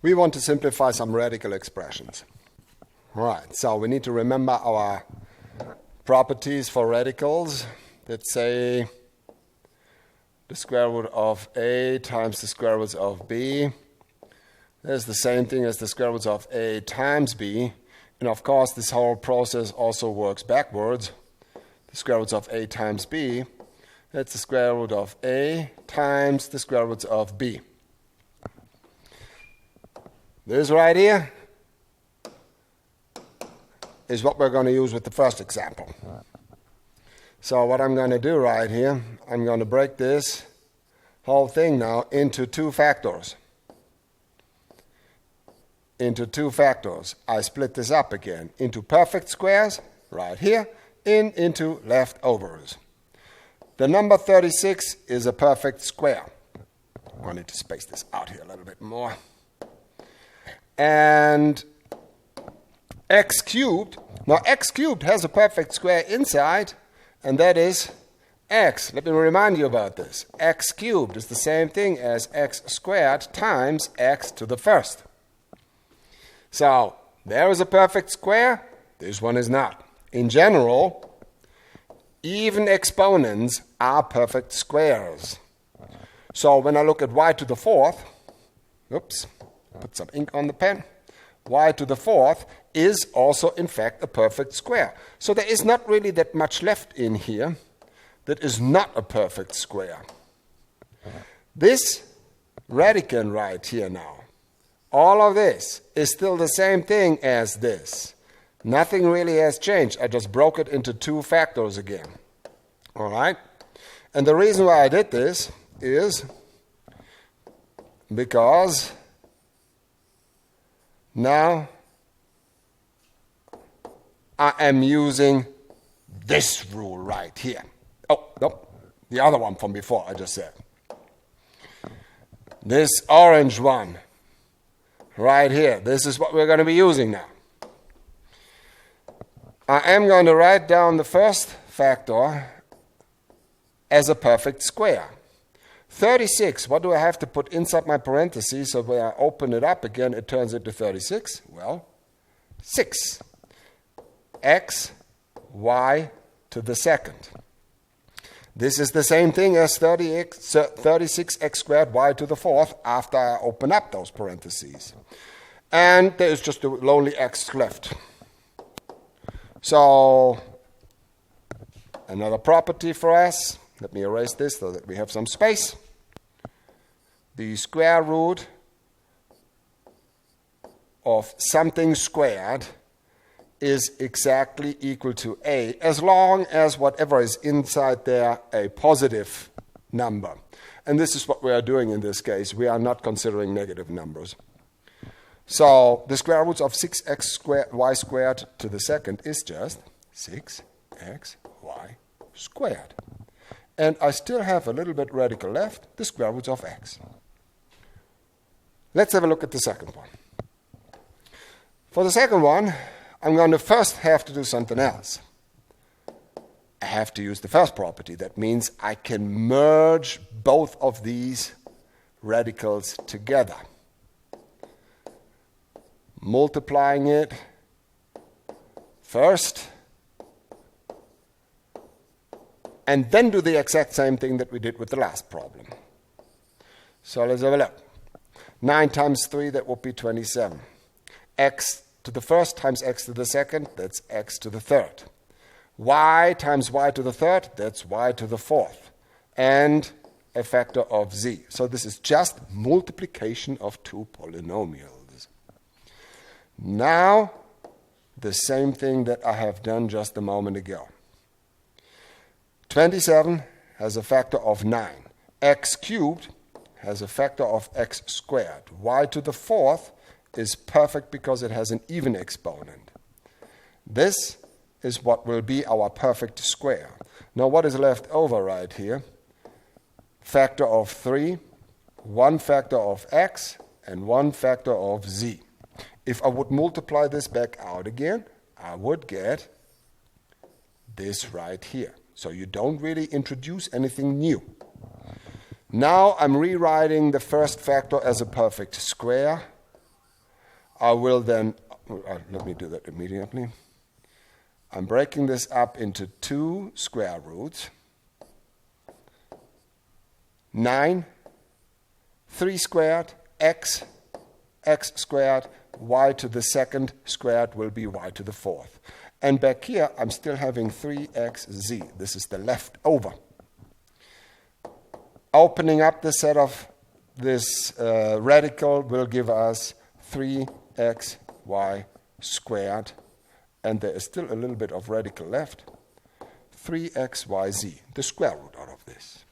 We want to simplify some radical expressions. Right, so we need to remember our properties for radicals. Let's say the square root of a times the square root of b is the same thing as the square root of a times b. And of course, this whole process also works backwards. The square root of a times b, that's the square root of a times the square root of b. This right here is what we're going to use with the first example. So what I'm going to do right here, I'm going to break this whole thing now into two factors. I split this up again into perfect squares right here and into leftovers. The number 36 is a perfect square. I need to space this out here a little bit more. And x cubed, now x cubed has a perfect square inside, and that is x. Let me remind you about this. X cubed is the same thing as x squared times x to the first. So, there is a perfect square, this one is not. In general, even exponents are perfect squares. So, when I look at y to the fourth, oops, put some ink on the pen, y to the fourth is also, in fact, a perfect square. So, there is not really that much left in here that is not a perfect square. This radicand right here now, all of this is still the same thing as this. Nothing really has changed. I just broke it into two factors again. All right? And the reason why I did this is because now I am using this rule right here. Oh, no, the other one from before I just said. This orange one right here, this is what we're going to be using now. I am going to write down the first factor as a perfect square. 36, what do I have to put inside my parentheses so when I open it up again it turns into 36? Well, 6. X, y to the second. This is the same thing as 36x squared y to the fourth after I open up those parentheses. And there is just a lonely x left. So, another property for us. Let me erase this so that we have some space. The square root of something squared is exactly equal to a, as long as whatever is inside there a positive number. And this is what we are doing in this case. We are not considering negative numbers. So the square root of 6x squared y squared to the second is just 6xy squared. And I still have a little bit radical left, the square root of x. Let's have a look at the second one. For the second one, I'm going to first have to do something else. I have to use the first property. That means I can merge both of these radicals together. Multiplying it first, and then do the exact same thing that we did with the last problem. So let's have a look. 9 times 3, that would be 27. X to the first times x to the second, that's x to the third. Y times y to the third, that's y to the fourth. And a factor of z. So this is just multiplication of two polynomials. Now, the same thing that I have done just a moment ago. 27 has a factor of 9. X cubed has a factor of x squared. Y to the fourth is perfect because it has an even exponent. This is what will be our perfect square. Now what is left over right here? Factor of 3, one factor of x, and one factor of z. If I would multiply this back out again, I would get this right here. So you don't really introduce anything new. Now I'm rewriting the first factor as a perfect square I will then, let me do that immediately. I'm breaking this up into 2 square roots. 9, 3 squared, x squared, y to the second squared will be y to the fourth. And back here, I'm still having 3xz. This is the leftover. Opening up the set of this radical will give us 3xy squared. And there is still a little bit of radical left. 3xyz, the square root out of this.